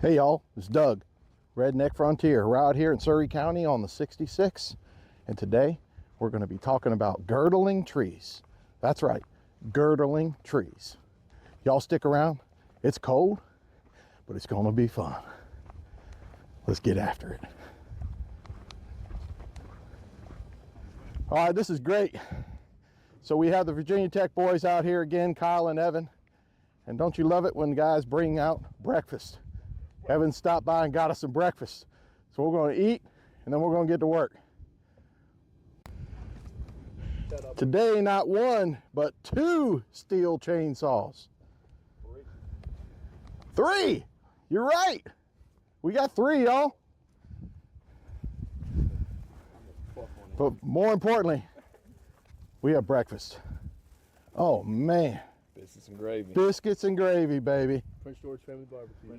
Hey y'all, it's Doug, Redneck Frontier. We're out here in Surrey County on the 66, and today we're going to be talking about girdling trees. That's right, girdling trees. Y'all stick around. It's cold, but it's going to be fun. Let's get after it. All right, this is great. So we have the Virginia Tech boys out here again, Kyle and Evan. And don't you love it when guys bring out breakfast? Evan stopped by and got us some breakfast. So we're going to eat, and then we're going to get to work. Today, not one, but two Stihl chainsaws. Three! You're right! We got three, y'all. But more importantly, we have breakfast. Oh, man. Biscuits and gravy. Biscuits and gravy, baby. Prince George Family Barbecue.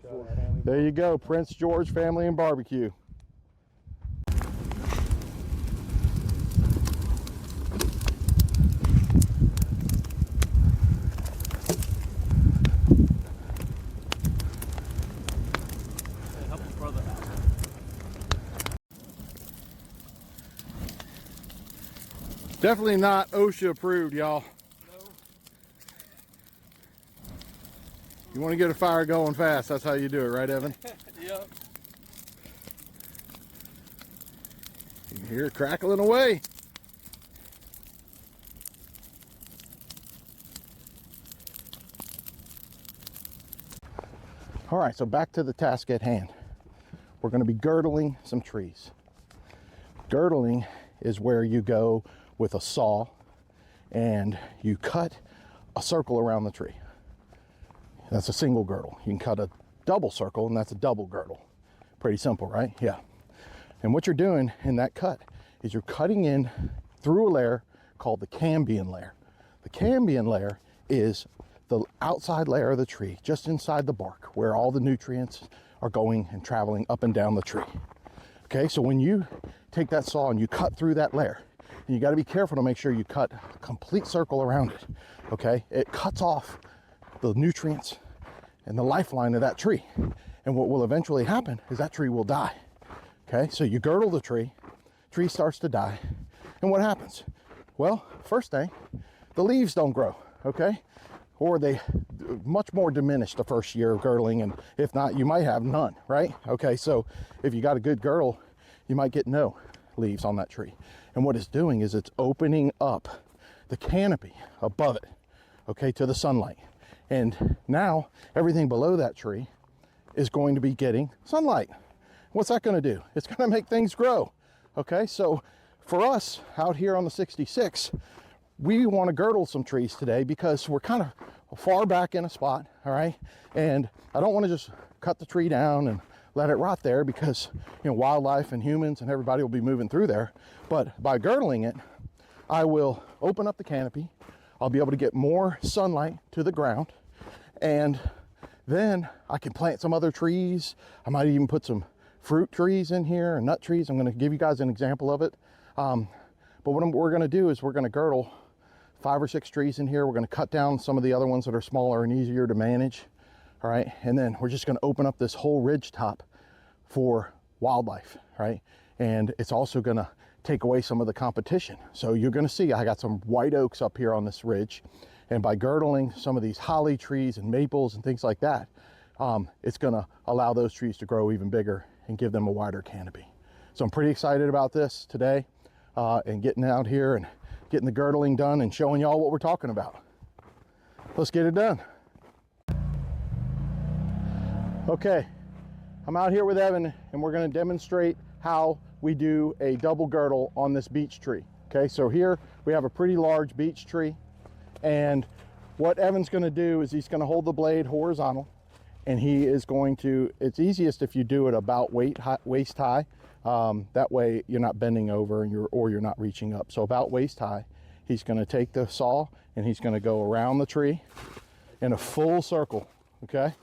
There you go, Prince George Family and Barbecue. Help a brother out. Definitely not OSHA approved, y'all. You want to get a fire going fast, that's how you do it, right, Evan? Yep. You can hear it crackling away. All right, so back to the task at hand. We're going to be girdling some trees. Girdling is where you go with a saw and you cut a circle around the tree. That's a single girdle. You can cut a double circle, and that's a double girdle. Pretty simple, right? Yeah. And what you're doing in that cut is you're cutting in through a layer called the cambium layer. The cambium layer is the outside layer of the tree, just inside the bark, where all the nutrients are going and traveling up and down the tree. Okay, so when you take that saw and you cut through that layer, and you got to be careful to make sure you cut a complete circle around it. Okay, it cuts off the nutrients and the lifeline of that tree. And what will eventually happen is that tree will die. Okay, so you girdle the tree starts to die. And what happens? Well, first thing, the leaves don't grow, okay? Or they much more diminished the first year of girdling, and if not, you might have none, right? Okay, so if you got a good girdle, you might get no leaves on that tree. And what it's doing is it's opening up the canopy above it, okay, to the sunlight. And now everything below that tree is going to be getting sunlight. What's that going to do? It's going to make things grow. Okay, so for us out here on the 66, we want to girdle some trees today because we're kind of far back in a spot, all right? And I don't want to just cut the tree down and let it rot there because, you know, wildlife and humans and everybody will be moving through there. But by girdling it, I will open up the canopy. I'll be able to get more sunlight to the ground, and then I can plant some other trees. I might even put some fruit trees in here and nut trees. I'm going to give you guys an example of it. But what we're going to do is we're going to girdle 5 or 6 trees in here. We're going to cut down some of the other ones that are smaller and easier to manage. All right, and then we're just going to open up this whole ridge top for wildlife, right? And it's also going to take away some of the competition. So you're going to see I got some white oaks up here on this ridge, and by girdling some of these holly trees and maples and things like that, it's going to allow those trees to grow even bigger and give them a wider canopy. So I'm pretty excited about this today, and getting out here and getting the girdling done and showing y'all what we're talking about. Let's get it done. Okay, I'm out here with Evan, and we're going to demonstrate how we do a double girdle on this beech tree. Okay, so here we have a pretty large beech tree, and what Evan's going to do is he's going to hold the blade horizontal, and he is going to, it's easiest if you do it about waist high. That way you're not bending over and you're not reaching up. So about waist high, he's going to take the saw and he's going to go around the tree in a full circle. Okay,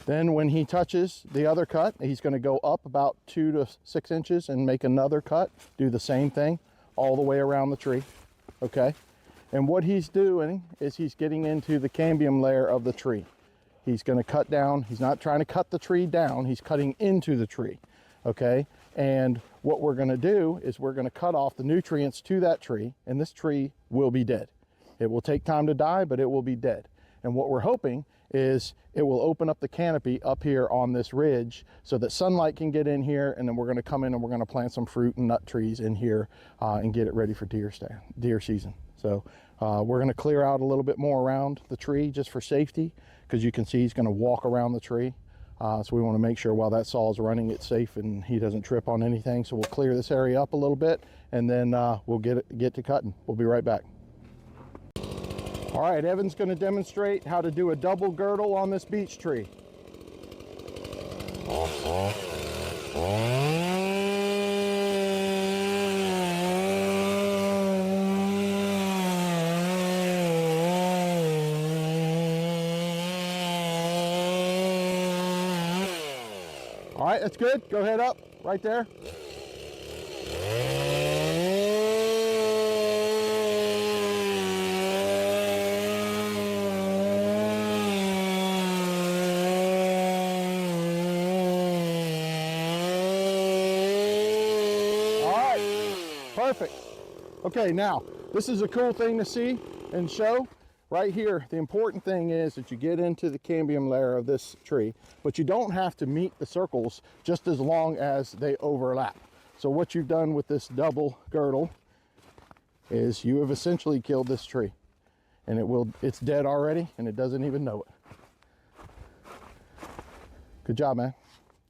then when he touches the other cut, he's going to go up about 2 to 6 inches and make another cut, do the same thing all the way around the tree. Okay, and what he's doing is he's getting into the cambium layer of the tree. He's going to cut down. He's not trying to cut the tree down. He's cutting into the tree, okay? And what we're going to do is we're going to cut off the nutrients to that tree, and this tree will be dead. It will take time to die, but it will be dead. And what we're hoping is it will open up the canopy up here on this ridge so that sunlight can get in here, and then we're going to come in and we're going to plant some fruit and nut trees in here and get it ready for deer season. So we're going to clear out a little bit more around the tree just for safety, because you can see he's going to walk around the tree. So we want to make sure while that saw is running, it's safe and he doesn't trip on anything. So we'll clear this area up a little bit, and then we'll get to cutting. We'll be right back. All right, Evan's going to demonstrate how to do a double girdle on this beech tree. All right, that's good. Go ahead up, right there. Perfect. Okay, now this is a cool thing to see and show right here. The important thing is that you get into the cambium layer of this tree, but you don't have to meet the circles just as long as they overlap. So what you've done with this double girdle is you have essentially killed this tree, and it's dead already and it doesn't even know it. Good job, man.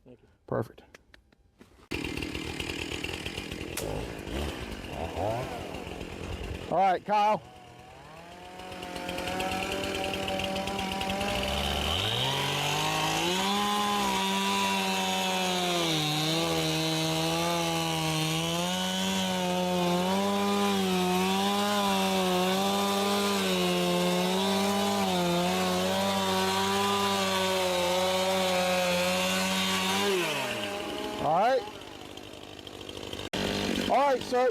Thank you. Perfect. All right, Kyle. All right, so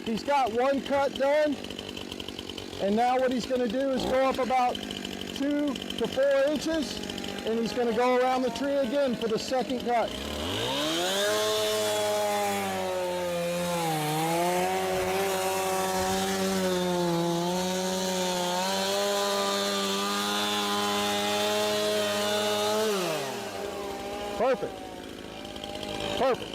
he's got one cut done, and now what he's going to do is go up about 2 to 4 inches, and he's going to go around the tree again for the second cut. Perfect. Perfect.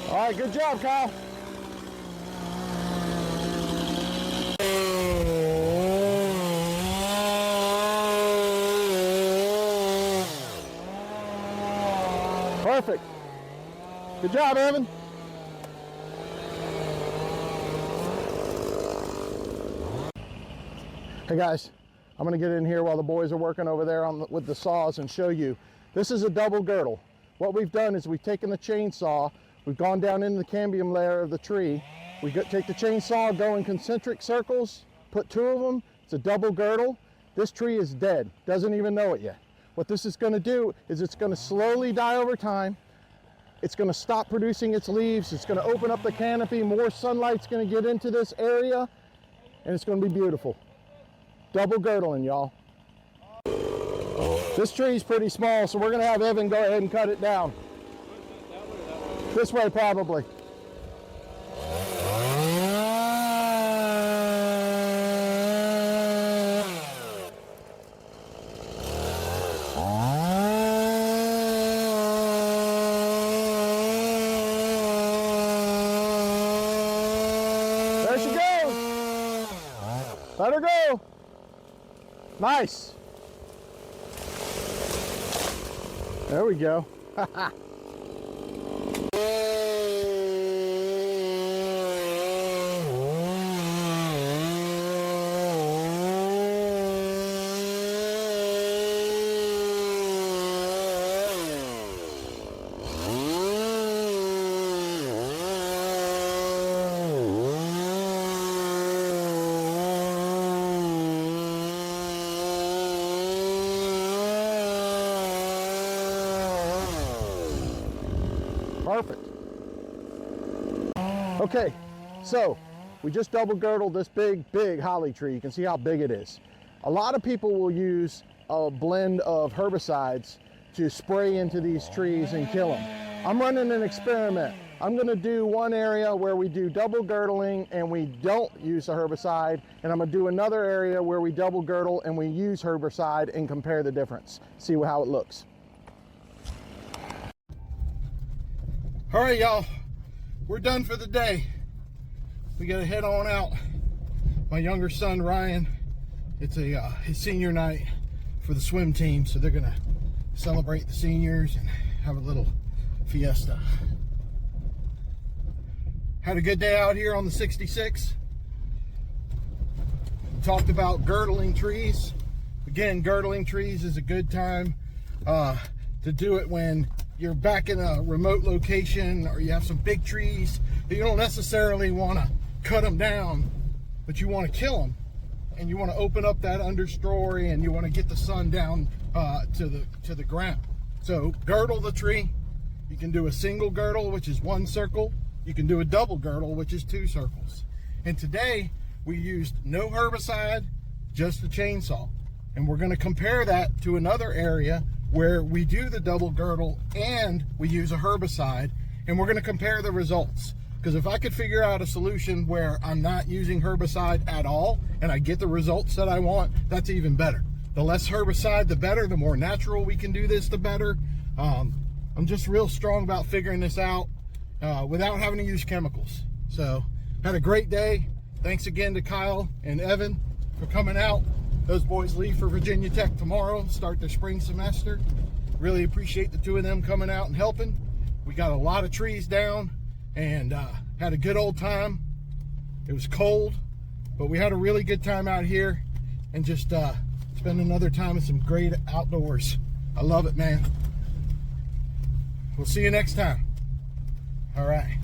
All right, good job, Kyle. Perfect. Good job, Evan. Hey guys, I'm gonna get in here while the boys are working over there with the saws and show you. This is a double girdle. What we've done is we've taken the chainsaw, we've gone down into the cambium layer of the tree. We take the chainsaw, go in concentric circles, put 2 of them. It's a double girdle. This tree is dead, doesn't even know it yet. What this is gonna do is it's gonna slowly die over time. It's gonna stop producing its leaves. It's gonna open up the canopy. More sunlight's gonna get into this area, and it's gonna be beautiful. Double girdling, y'all. This tree's pretty small, so we're gonna have Evan go ahead and cut it down. This way, probably. Let her go. Nice. There we go. Perfect. Okay, so we just double girdled this big holly tree. You can see how big it is. A lot of people will use a blend of herbicides to spray into these trees and kill them. I'm running an experiment. I'm gonna do one area where we do double girdling and we don't use a herbicide, and I'm gonna do another area where we double girdle and we use herbicide and compare the difference. See how it looks. All right, y'all, we're done for the day. We gotta head on out. My younger son, Ryan, it's his senior night for the swim team, so they're gonna celebrate the seniors and have a little fiesta. Had a good day out here on the 66. We talked about girdling trees. Again, girdling trees is a good time to do it when you're back in a remote location or you have some big trees that you don't necessarily want to cut them down, but you want to kill them, and you want to open up that understory and you want to get the sun down to the ground. So girdle the tree. You can do a single girdle, which is one circle. You can do a double girdle, which is two circles. And today we used no herbicide, just a chainsaw. And we're going to compare that to another area where we do the double girdle and we use a herbicide, and we're going to compare the results. Because if I could figure out a solution where I'm not using herbicide at all and I get the results that I want, that's even better. The less herbicide, the better. The more natural we can do this, the better. I'm just real strong about figuring this out without having to use chemicals. So, had a great day. Thanks again to Kyle and Evan for coming out. Those boys leave for Virginia Tech tomorrow, start their spring semester. Really appreciate the two of them coming out and helping. We got a lot of trees down and had a good old time. It was cold, but we had a really good time out here and just spend another time in some great outdoors. I love it, man. We'll see you next time. All right.